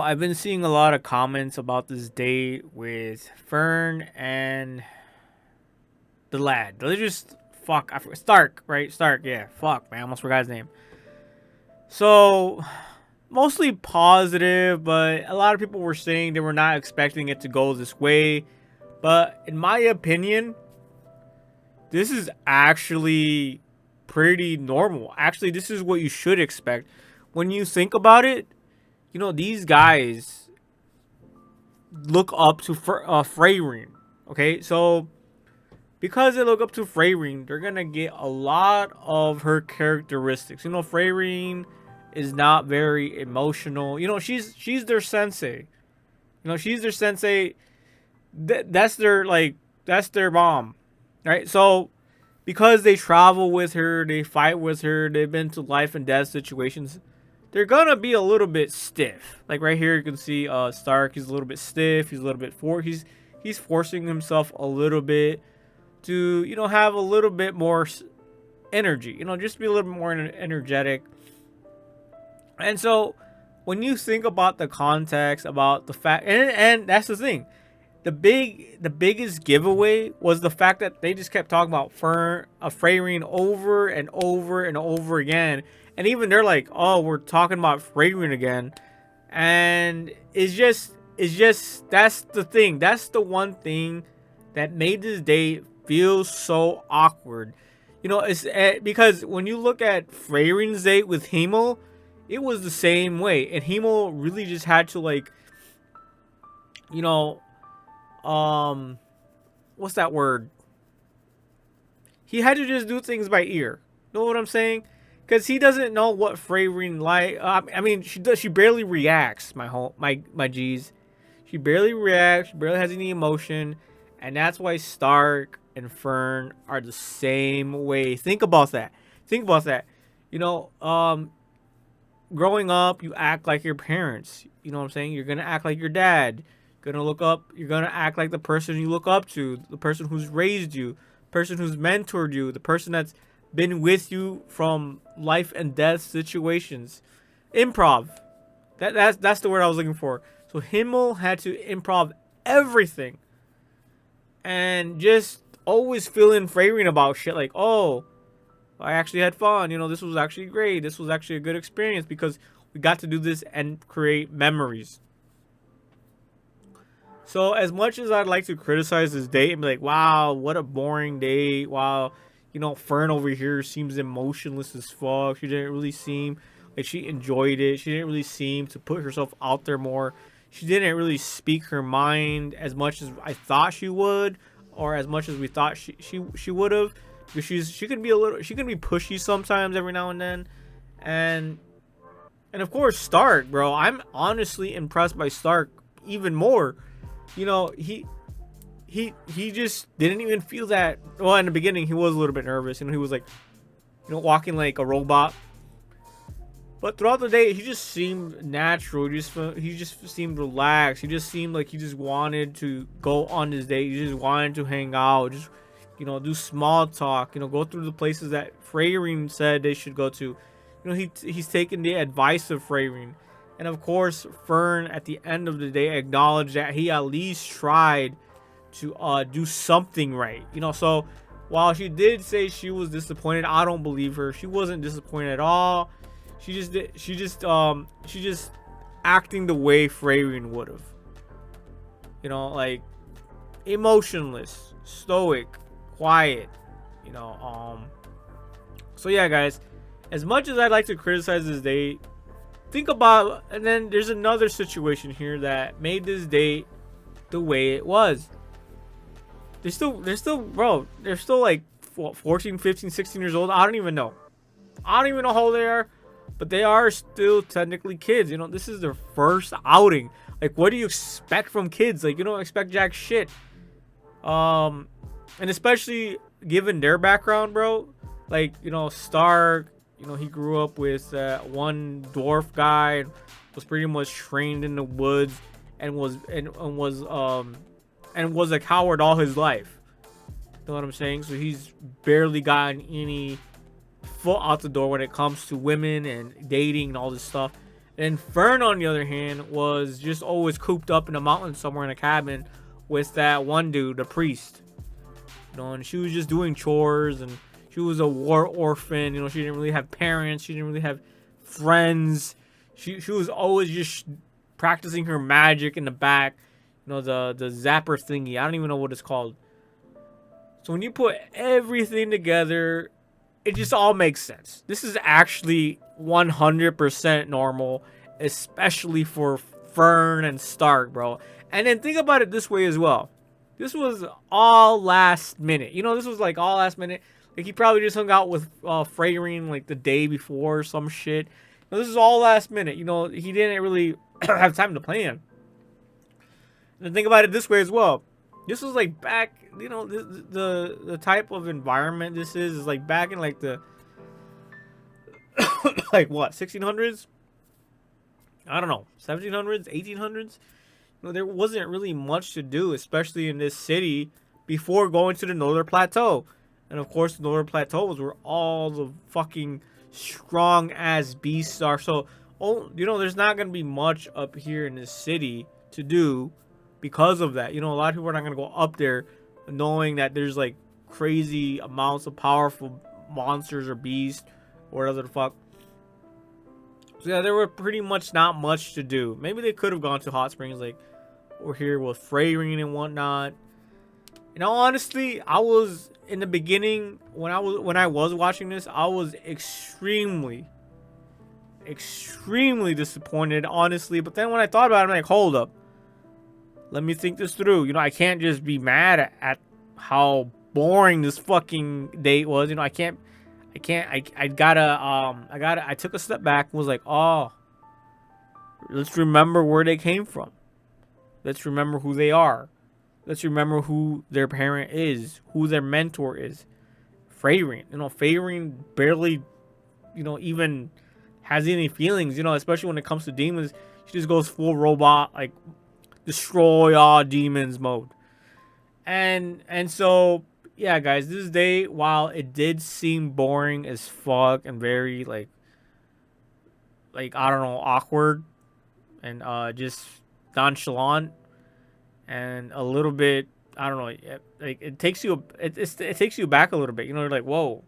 I've been seeing a lot of comments about this date with Fern and the lad. They're just Stark, right? Stark, yeah. Fuck, man, I almost forgot his name. So mostly positive, but a lot of people were saying they were not expecting it to go this way. But in my opinion, this is actually pretty normal. Actually, this is what you should expect. When you think about it, these guys look up to Frieren. Okay, so because they look up to Frieren, they're gonna get a lot of her characteristics. Frieren is not very emotional. She's their sensei. She's their sensei. That's their mom, right? So because they travel with her, they fight with her, they've been to life and death situations, they're gonna be a little bit stiff. Like right here, you can see Stark. He's a little bit stiff. He's a little bit he's forcing himself a little bit to have a little bit more energy. Just be a little bit more energetic. And so when you think about the context, about the fact, and that's the thing, the biggest giveaway was the fact that they just kept talking about Frieren over and over and over again. And even they're like, oh, we're talking about Frieren again. And it's just that's the thing. That's the one thing that made this day feel so awkward. It's because when you look at Frieren's date with Himmel, it was the same way. And Himmel really just had to you know, what's that word? He had to just do things by ear. Know what I'm saying? Because he doesn't know what Frieren like. I mean, she barely reacts. My G's. She barely reacts. She barely has any emotion, and that's why Stark and Fern are the same way. Think about that. Think about that. You know, um, Growing up, you act like your parents. You know what I'm saying? You're gonna act like your dad. You're gonna act like the person you look up to, the person who's raised you, the person who's mentored you, the person that's been with you from life and death situations. Improv. That's the word I was looking for. So Himmel had to improv everything and just always fill in Frieren about shit like, oh, I actually had fun. This was actually great. This was actually a good experience because we got to do this and create memories. So as much as I'd like to criticize this date and be like, wow, what a boring date. Wow, Fern over here seems emotionless as fuck. She didn't really seem like she enjoyed it. She didn't really seem to put herself out there more. She didn't really speak her mind as much as I thought she would, or as much as we thought she would have. Because she can be pushy sometimes every now and then. And of course Stark, bro. I'm honestly impressed by Stark even more. you know he he just didn't even feel that. Well, in the beginning he was a little bit nervous. He was like, walking like a robot. But throughout the day he just seemed natural. He just seemed relaxed. He just seemed like he just wanted to go on this date. He just wanted to hang out, just do small talk, go through the places that Frieren said they should go to. He's taken the advice of Frieren. And of course, Fern at the end of the day acknowledged that he at least tried to do something right. So while she did say she was disappointed, I don't believe her. She wasn't disappointed at all. She just acting the way Frieren would have. Like emotionless, stoic, quiet. You know, so yeah, guys, as much as I'd like to criticize this date, think about, and then there's another situation here that made this date the way it was. They're still like 14, 15, 16 years old. I don't even know how old they are, but they are still technically kids. This is their first outing. Like, what do you expect from kids? Like, you don't expect jack shit. And especially given their background, bro. Like, Stark, he grew up with one dwarf guy and was pretty much trained in the woods and was a coward all his life. You know what I'm saying? So he's barely gotten any foot out the door when it comes to women and dating and all this stuff. And Fern, on the other hand, was just always cooped up in a mountain somewhere in a cabin with that one dude, the priest. You know, and she was just doing chores, and she was a war orphan. You know, she didn't really have parents. She didn't really have friends. She was always just practicing her magic in the back. You know, the zapper thingy. I don't even know what it's called. So when you put everything together, it just all makes sense. This is actually 100% normal, especially for Fern and Stark, bro. And then think about it this way as well. This was all last minute. You know, this was like all last minute. Like he probably just hung out with Frieren like the day before or some shit. You know, this is all last minute. You know, he didn't really have time to plan. And think about it this way as well. This was like back, you know, the type of environment this is like back in like the like what, 1600s? I don't know, 1700s, 1800s. You know, there wasn't really much to do, especially in this city, before going to the Northern Plateau. And of course, the Northern Plateau was where all the fucking strong ass beasts are. So, you know, there's not gonna be much up here in this city to do because of that. You know, a lot of people are not gonna go up there knowing that there's like crazy amounts of powerful monsters or beasts or whatever the fuck. So yeah, there were pretty much not much to do. Maybe they could have gone to hot springs like or here with Frieren and whatnot. In all honesty, I was in the beginning when I was watching this, I was extremely disappointed, honestly. But then when I thought about it, I'm like, hold up, let me think this through. You know, I can't just be mad at how boring this fucking date was. You know, I took a step back and was like, oh, let's remember where they came from. Let's remember who they are. Let's remember who their parent is, who their mentor is. Frieren. You know, Frieren barely, you know, even has any feelings, you know, especially when it comes to demons. She just goes full robot, like, destroy all demons mode. And so, yeah, guys, this day, while it did seem boring as fuck and very, like, I don't know, awkward and just nonchalant and a little bit, I don't know, like it takes you back a little bit. You know, you're like, whoa,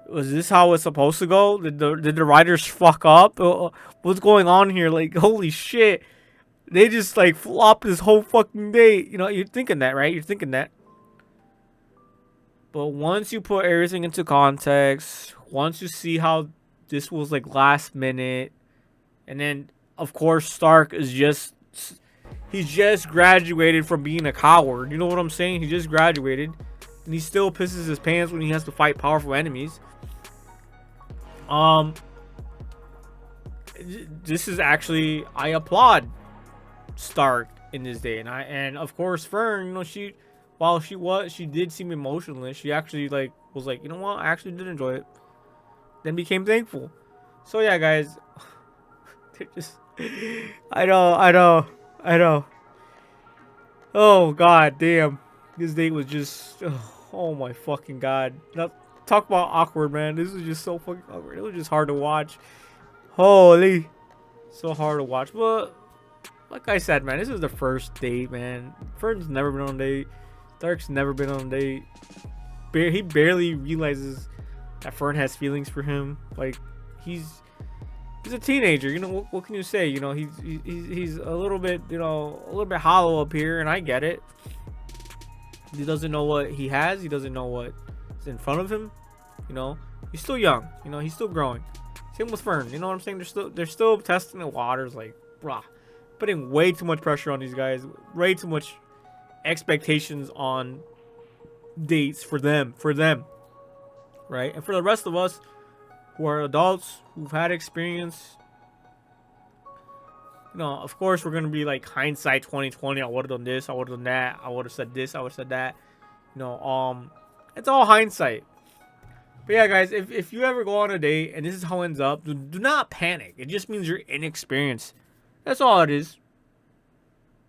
was this how it's supposed to go? Did the writers fuck up? What's going on here? Like, holy shit, they just like flop this whole fucking day. You know, you're thinking that, right? You're thinking that. But once you put everything into context, once you see how this was like last minute, and then of course Stark is he's just graduated from being a coward. You know what I'm saying? He just graduated, and he still pisses his pants when he has to fight powerful enemies. This is actually, I applaud Stark in this day, and of course Fern. You know, she did seem emotionless. She actually like was like, you know what, I actually did enjoy it. Then became thankful. So yeah, guys, they're just, I know. Oh god damn, this date was just, oh my fucking god. Now, talk about awkward, man. This was just so fucking awkward. It was just hard to watch. Holy, so hard to watch. But like I said, man, this is the first date, man. Fern's never been on a date. Stark's never been on a date. He barely realizes that Fern has feelings for him. Like, he's a teenager. You know, what can you say? You know, he's a little bit, you know, a little bit hollow up here, and I get it. He doesn't know what he has. He doesn't know what's in front of him. You know, he's still young. You know, he's still growing. Same with Fern. You know what I'm saying? They're still testing the waters. Like, bruh, putting way too much pressure on these guys. Way too much expectations on dates for them. Right? And for the rest of us who are adults, who've had experience, you know, of course we're gonna be like hindsight 2020. I would have done this, I would have done that, I would have said this, I would have said that. You know, it's all hindsight. But yeah, guys, if you ever go on a date and this is how it ends up, do not panic. It just means you're inexperienced. That's all it is.